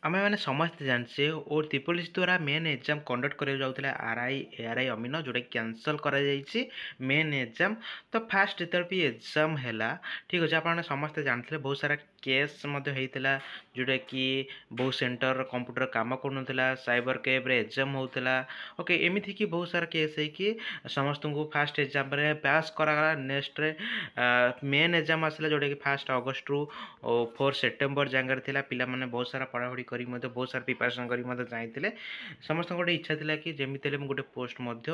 ଆମେ ମାନେ ସମସ୍ତେ ଜାଣିଛେ ଓ ତ୍ରିପୋଲିସ ଦ୍ୱାରା ମେନ୍ ଏକ୍ଜାମ୍ କଣ୍ଡକ୍ଟ କରିବାକୁ ଯାଉଥିଲା ଆର୍ଆଇ ଏଆର୍ଆଇ ଅମିନ ଯେଉଁଟାକି କ୍ୟାନସଲ୍ କରାଯାଇଛି ମେନ୍ ଏକ୍ଜାମ୍। ତ ଫାଷ୍ଟ ଯେତେବେଳେ ବି ଏକ୍ଜାମ୍ ହେଲା ଠିକ୍ ଅଛି ଆପଣମାନେ ସମସ୍ତେ ଜାଣିଥିଲେ ବହୁତ ସାରା କେସ୍ ମଧ୍ୟ ହେଇଥିଲା ଯେଉଁଟାକି ବହୁତ ସେଣ୍ଟର କମ୍ପ୍ୟୁଟର କାମ କରୁନଥିଲା ସାଇବର କ୍ୟାବ୍ରେ ଏକ୍ଜାମ୍ ହେଉଥିଲା ଓକେ ଏମିତିକି ବହୁତ ସାରା କେସ୍ ହେଇକି ସମସ୍ତଙ୍କୁ ଫାଷ୍ଟ ଏକ୍ଜାମ୍ରେ ପାସ୍ କରାଗଲା। ନେକ୍ସଟ୍ରେ ମେନ୍ ଏକ୍ଜାମ୍ ଆସିଲା ଯେଉଁଟାକି ଫାଷ୍ଟ ଅଗଷ୍ଟରୁ 4 ସେପ୍ଟେମ୍ବର ଜାଗାରେ ଥିଲା। ପିଲାମାନେ ବହୁତ ସାରା ପଢ଼ାପଢ଼ି କରି ମଧ୍ୟ ବହୁତ ସାରା ପ୍ରିପାରେସନ୍ କରି ମଧ୍ୟ ଯାଇଥିଲେ। ସମସ୍ତଙ୍କ ଗୋଟେ ଇଚ୍ଛା ଥିଲା କି ଯେମିତି ହେଲେ ମୁଁ ଗୋଟେ ପୋଷ୍ଟ ମଧ୍ୟ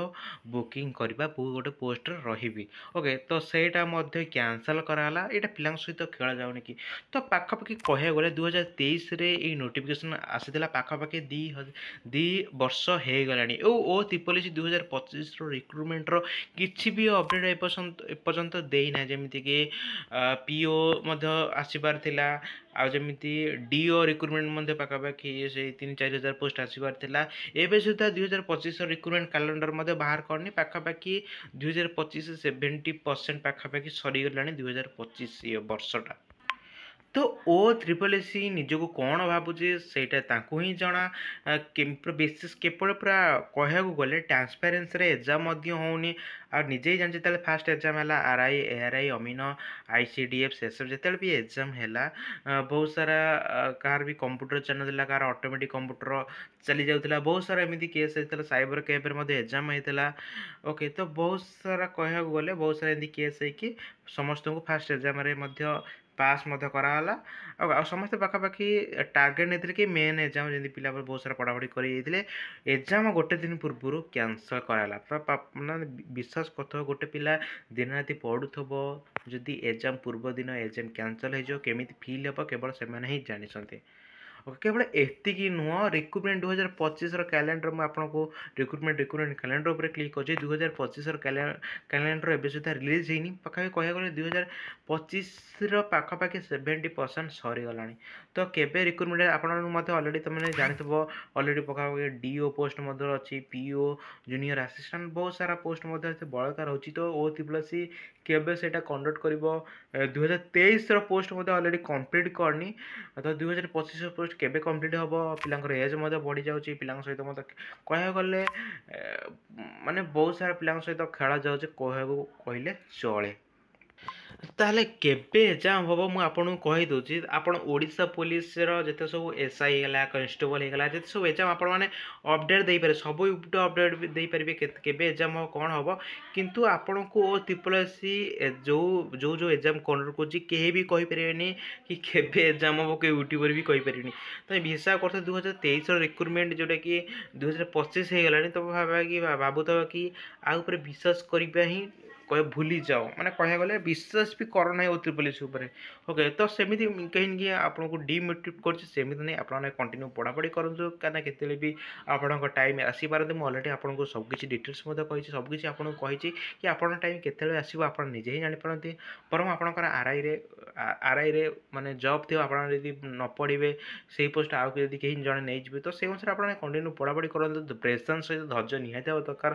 ବୁକିଂ କରିବା ଗୋଟେ ପୋଷ୍ଟରେ ରହିବି ଓକେ। ତ ସେଇଟା ମଧ୍ୟ କ୍ୟାନସଲ୍ କରାଗଲା। ଏଇଟା ପିଲାଙ୍କ ସହିତ ଖେଳା ଯାଉନି କି। ତ ପାଖାପାଖି କହିବାକୁ ଗଲେ 2023ରେ ଏଇ ନୋଟିଫିକେସନ୍ ଆସିଥିଲା ପାଖାପାଖି ଦୁଇ ବର୍ଷ ହେଇଗଲାଣି ଓ ତ୍ରିପୋଲିସ 2025ର ରିକ୍ରୁଟମେଣ୍ଟର କିଛି ବି ଅପଡ଼େଟ୍ ଏପର୍ଯ୍ୟନ୍ତ ଦେଇନାହିଁ। ଯେମିତିକି ପିଓ ମଧ୍ୟ ଆସିବାର ଥିଲା ଆଉ ଯେମିତି ଡିଓ ରିକ୍ରୁଟମେଣ୍ଟ ମଧ୍ୟ ପାଖାପାଖି ସେଇ 3-4 ହଜାର ପୋଷ୍ଟ ଆସିବାର ଥିଲା। ଏବେ ସୁଦ୍ଧା 2025ର ରିକ୍ରୁଟମେଣ୍ଟ କ୍ୟାଲେଣ୍ଡର ମଧ୍ୟ ବାହାର କରିନି। ପାଖାପାଖି 2025 70% ପାଖାପାଖି ସରିଗଲାଣି 2025 ବର୍ଷଟା। ତ ଓ ତ୍ରିପଲ୍ ଏସ୍ ନିଜକୁ କ'ଣ ଭାବୁଛି ସେଇଟା ତାଙ୍କୁ ହିଁ ଜଣା। ବିଶେଷ କେବଳ ପୁରା କହିବାକୁ ଗଲେ ଟ୍ରାନ୍ସପାରେନ୍ସିରେ ଏକ୍ଜାମ୍ ମଧ୍ୟ ହେଉନି। ଆଉ ନିଜେ ହିଁ ଜାଣିଛି ଯେତେବେଳେ ଫାଷ୍ଟ ଏକ୍ଜାମ୍ ହେଲା ଆର୍ଆଇ ଏଆର୍ଆଇ ଅମିନ ICDF ସେସବୁ ଯେତେବେଳେ ବି ଏକ୍ଜାମ୍ ହେଲା ବହୁତ ସାରା କାହାର ବି କମ୍ପ୍ୟୁଟର ଚାଲୁନଥିଲା କାହାର ଅଟୋମେଟିକ୍ କମ୍ପ୍ୟୁଟର ଚାଲି ଯାଉଥିଲା। ବହୁତ ସାରା ଏମିତି କେସ୍ ହେଇଥିଲା ସାଇବର କ୍ୟାବ୍ରେ ମଧ୍ୟ ଏକ୍ଜାମ୍ ହେଇଥିଲା ଓକେ। ତ ବହୁତ ସାରା କହିବାକୁ ଗଲେ ବହୁତ ସାରା ଏମିତି କେସ୍ ହେଇକି ସମସ୍ତଙ୍କୁ ଫାଷ୍ଟ ଏକ୍ଜାମ୍ରେ ମଧ୍ୟ ପାସ୍ ମଧ୍ୟ କରାଗଲା। ଆଉ ସମସ୍ତେ ପାଖାପାଖି ଟାର୍ଗେଟ୍ ନେଇଥିଲେ କି ମେନ୍ ଏକ୍ଜାମ୍ ଯେମିତି ପିଲା ବହୁତ ସାରା ପଢ଼ାପଢ଼ି କରି ଯାଇଥିଲେ ଏକ୍ଜାମ୍ ଗୋଟେ ଦିନ ପୂର୍ବରୁ କ୍ୟାନସଲ୍ କରାଗଲା। ତ ମାନେ ବିଶ୍ୱାସ କରୁଥିବ ଗୋଟେ ପିଲା ଦିନ ରାତି ପଢ଼ୁଥିବ ଯଦି ଏକ୍ଜାମ୍ ପୂର୍ବ ଦିନ ଏକ୍ଜାମ୍ କ୍ୟାନସଲ୍ ହେଇଯିବ କେମିତି ଫିଲ୍ ହେବ କେବଳ ସେମାନେ ହିଁ ଜାଣିଛନ୍ତି। କେବଳ ଏତିକି ନୁହଁ ରିକ୍ରୁଟମେଣ୍ଟ 2025ର କ୍ୟାଲେଣ୍ଡର ମୁଁ ଆପଣଙ୍କୁ ରିକ୍ରୁଟମେଣ୍ଟ କ୍ୟାଲେଣ୍ଡର ଉପରେ କ୍ଲିକ୍ କରୁଛି। 2025ର କ୍ୟାଲେଣ୍ଡର ଏବେ ସୁଦ୍ଧା ରିଲିଜ୍ ହେଇନି। ପାଖାପାଖି କହିବାକୁ ଗଲେ 2025ର ପାଖାପାଖି 70% ସରିଗଲାଣି। ତ କେବେ ରିକ୍ରୁଟମେଣ୍ଟ ଆପଣଙ୍କୁ ମଧ୍ୟ ଅଲରେଡ଼ି ତୁମେ ଜାଣିଥିବ ଅଲରେଡ଼ି ପାଖାପାଖି ଡିଓ ପୋଷ୍ଟ ମଧ୍ୟ ଅଛି ପିଓ ଜୁନିୟର ଆସିଷ୍ଟାଣ୍ଟ ବହୁତ ସାରା ପୋଷ୍ଟ ମଧ୍ୟ ବଳକା ରହୁଛି। ତ ଓ ତ୍ରିପଲ୍ କେବେ ସେଇଟା କଣ୍ଡକ୍ଟ କରିବ 2023ର ପୋଷ୍ଟ ମଧ୍ୟ ଅଲରେଡ଼ି କମ୍ପ୍ଲିଟ୍ କରିନି। ତ 2025ର ପୋଷ୍ଟ କେବେ କମ୍ପ୍ଲିଟ୍ ହେବ ପିଲାଙ୍କର ଏଜ୍ ମଧ୍ୟ ବଢ଼ିଯାଉଛି। ପିଲାଙ୍କ ସହିତ ମଧ୍ୟ କହିବାକୁ ଗଲେ ମାନେ ବହୁତ ସାରା ପିଲାଙ୍କ ସହିତ ଖେଳା ଯାଉଛି କହିବାକୁ କହିଲେ ଚଳେ। ତାହେଲେ କେବେ ଏକ୍ଜାମ୍ ହେବ ମୁଁ ଆପଣଙ୍କୁ କହିଦେଉଛି। ଆପଣ ଓଡ଼ିଶା ପୋଲିସର ଯେତେ ସବୁ SI ହେଇଗଲା କନଷ୍ଟେବଲ୍ ହେଇଗଲା ଯେତେ ସବୁ ଏକ୍ଜାମ୍ ଆପଣମାନେ ଅପଡ଼େଟ୍ ଦେଇପାରିବେ ସବୁ ଅପଡ଼େଟ୍ ବି ଦେଇପାରିବେ କେବେ ଏକ୍ଜାମ୍ ହେବ କ'ଣ ହେବ। କିନ୍ତୁ ଆପଣଙ୍କୁ ଓ ତ୍ରିପଲ୍ ଏସ୍ ଯେଉଁ ଏକ୍ଜାମ୍ କଣ୍ଡକ୍ଟ କରୁଛି କେହି ବି କହିପାରିବେନି କି କେବେ ଏକ୍ଜାମ୍ ହେବ କେହି ୟୁଟ୍ୟୁବର୍ ବି କହିପାରିବେନି। ତ ହିସାବ କରୁଥିବେ 2023ର ରିକ୍ରୁଟମେଣ୍ଟ ଯେଉଁଟାକି 2025 ହେଇଗଲାଣି। ତ ଭାବୁଥିବ କି ଆଉ ଉପରେ ବିଶ୍ୱାସ କରିବା ହିଁ ଭୁଲି ଯାଅ ମାନେ କହିବାକୁ ଗଲେ ବିଶ୍ୱାସ ବି କର ନାହିଁ ଓ ତ୍ରିପଲ୍ ଏସ୍ ଉପରେ ଓକେ। ତ ସେମିତି କାହିଁକି ଆପଣଙ୍କୁ ଡିମୋଟିଭ୍ କରୁଛି ସେମିତି ନାହିଁ। ଆପଣମାନେ କଣ୍ଟିନ୍ୟୁ ପଢ଼ାପଢ଼ି କରନ୍ତୁ କାହିଁକିନା କେତେବେଳେ ବି ଆପଣଙ୍କ ଟାଇମ୍ ଆସିପାରନ୍ତି। ମୁଁ ଅଲରେଡ଼ି ଆପଣଙ୍କୁ ସବୁକିଛି ଡିଟେଲ୍ସ ମଧ୍ୟ କହିଛି ସବୁକିଛି ଆପଣଙ୍କୁ କହିଛି କି ଆପଣଙ୍କ ଟାଇମ୍ କେତେବେଳେ ଆସିବ ଆପଣ ନିଜେ ହିଁ ଜାଣିପାରନ୍ତି। ବରଂ ଆପଣଙ୍କର ଆର୍ଆଇରେ ମାନେ ଜବ୍ ଥିବ ଆପଣ ଯଦି ନ ପଢ଼ିବେ ସେଇ ପୋଷ୍ଟ ଆଉ ଯଦି କେହି ଜଣେ ନେଇଯିବେ ତ ସେଇ ଅନୁସାରେ ଆପଣ କଣ୍ଟିନ୍ୟୁ ପଢ଼ାପଢ଼ି କରନ୍ତୁ। ପ୍ରେସେନ୍ସ ସହିତ ଧୈର୍ଯ୍ୟ ନିହାତି ହେବା ଦରକାର।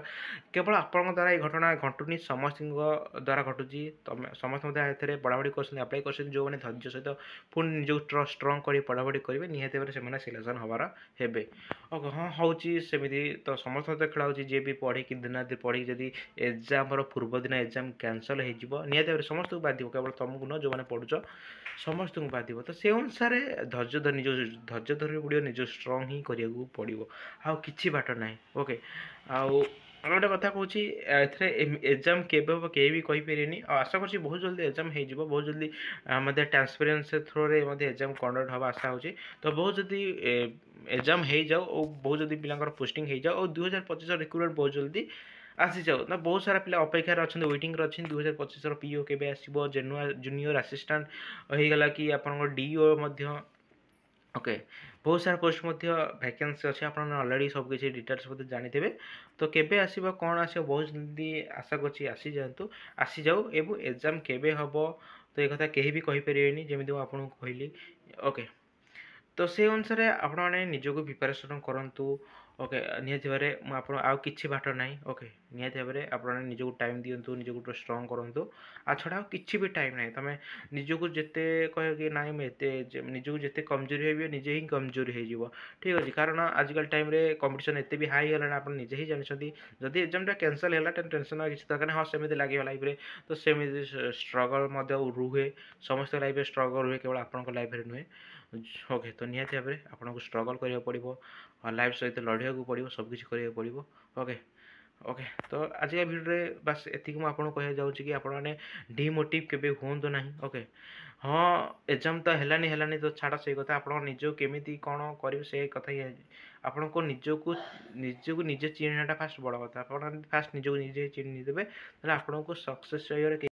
କେବଳ ଆପଣଙ୍କ ଦ୍ୱାରା ଏହି ଘଟଣା ଘଟୁନି ସମସ୍ତଙ୍କ ଦ୍ୱାରା ଘଟୁଛି। ସମସ୍ତେ ମଧ୍ୟ ଏଥିରେ ପଢ଼ାପଢ଼ି କରୁଛନ୍ତି ଆପ୍ଲାଏ କରୁଛନ୍ତି। ଯେଉଁମାନେ ଧୈର୍ଯ୍ୟ ସହିତ ପୁଣି ନିଜକୁ ଷ୍ଟ୍ରଙ୍ଗ କରି ପଢ଼ାପଢ଼ି କରିବେ ନିହାତି ଭାବରେ ସେମାନେ ସିଲେକ୍ସନ୍ ହେବାର ହେବେ। ଓକେ ହଁ ହେଉଛି ସେମିତି ତ ସମସ୍ତଙ୍କ ସହିତ ଖେଳା ହେଉଛି। ଯିଏ ବି ପଢ଼ିକି ଦିନରାତି ପଢ଼ିକି ଯଦି ଏକ୍ଜାମ୍ର ପୂର୍ବ ଦିନ ଏକ୍ଜାମ୍ କ୍ୟାନସଲ୍ ହେଇଯିବ ନିହାତି ଭାବରେ ସମସ୍ତଙ୍କୁ ବାଧିବ କେବଳ ତୁମକୁ ନୁହଁ ଯେଉଁମାନେ ପଢ଼ୁଛ ସମସ୍ତଙ୍କୁ ବାଧିବ। ତ ସେ ଅନୁସାରେ ଧୈର୍ଯ୍ୟ ଧରିବାକୁ ପଡ଼ିବ ନିଜ ଷ୍ଟ୍ରଙ୍ଗ ହିଁ କରିବାକୁ ପଡ଼ିବ ଆଉ କିଛି ବାଟ ନାହିଁ ଓକେ। ଆଉ ଗୋଟେ କଥା କହୁଛି ଏଥିରେ ଏକ୍ଜାମ୍ କେବେ ହେବ କେହି ବି କହିପାରିବେନି। ଆଉ ଆଶା କରୁଛି ବହୁତ ଜଲ୍ଦି ଏକ୍ଜାମ୍ ହେଇଯିବ ବହୁତ ଜଲ୍ଦି ମଧ୍ୟ ଟ୍ରାନ୍ସପାରେନ୍ସି ଥ୍ରୋରେ ମଧ୍ୟ ଏକ୍ଜାମ୍ କଣ୍ଡକ୍ଟ ହେବା ଆଶା ହେଉଛି। ତ ବହୁତ ଯଦି ଏକ୍ଜାମ୍ ହେଇଯାଉ ଓ ବହୁତ ଯଦି ପିଲାଙ୍କର ପୋଷ୍ଟିଂ ହେଇଯାଉ ଆଉ 2025ର ରିକ୍ରୁଟମେଣ୍ଟ ବହୁତ ଜଲ୍ଦି ଆସିଯାଉ। ନା ବହୁତ ସାରା ପିଲା ଅପେକ୍ଷାରେ ଅଛନ୍ତି ୱେଟିଂରେ ଅଛନ୍ତି 2025ର ପିଓ କେବେ ଆସିବ ଜୁନିୟର ଆସିଷ୍ଟାଣ୍ଟ ହେଇଗଲା କି ଆପଣଙ୍କର ଡିଓ ମଧ୍ୟ ଓକେ। ବହୁତ ସାରା ପୋଷ୍ଟ ମଧ୍ୟ ଭ୍ୟାକେନ୍ସି ଅଛି ଆପଣ ଅଲରେଡ଼ି ସବୁକିଛି ଡିଟେଲ୍ସ ମଧ୍ୟ ଜାଣିଥିବେ। ତ କେବେ ଆସିବ କ'ଣ ଆସିବ ବହୁତ ଜଲ୍ଦି ଆଶା କରୁଛି ଆସିଯାଉ ଏବଂ ଏକ୍ଜାମ୍ କେବେ ହେବ ତ ଏ କଥା କେହି ବି କହିପାରିବେନି ଯେମିତି ମୁଁ ଆପଣଙ୍କୁ କହିଲି ଓକେ। तो से अनुसार आपण मैंने निजक प्रिपेरेसन करूँ ओके निहती भाव में आप किसी बाट ना ओके निहती भाव में आप निजक टाइम दिंतु निजक स्ट्रंग करूँ आ छड़ा किसी भी टाइम ना तुम निजक जिते कह कि ना मुझे निजक जिते कमजोरी हो निजे ही कमजोरी हो ठीक अच्छे कारण आजिकल टाइम रे कंपटीशन एत भी हाई गला आप निजे ही जानते जदि एग्जाम कैंसल है टेंशन किसी दरकार हाँ सेमती लगे लाइफ रे तो सेमती स्ट्रगल रुहे समस्त लाइफ स्ट्रगल रुहे केवल आपंक लाइफ नुहे ओके तो निहती भाव में आपको स्ट्रगल करा पड़ो लाइफ सहित लड़ाई पड़ो सबकि करा पड़ो ओके ओके तो आज भिडियो बास एति मुझे कह जाऊँ कि आपने डिमोटिव केबे हूँ ना ओके हाँ एग्जाम तो है तो छाड़ से कथा आप निज केमी कौन कर से कथा ही आपण को निजक निजे चिन्हटा फास्ट बड़ कथा आप फास्ट निजक निजे चिन्ह देवे आपको सक्सेस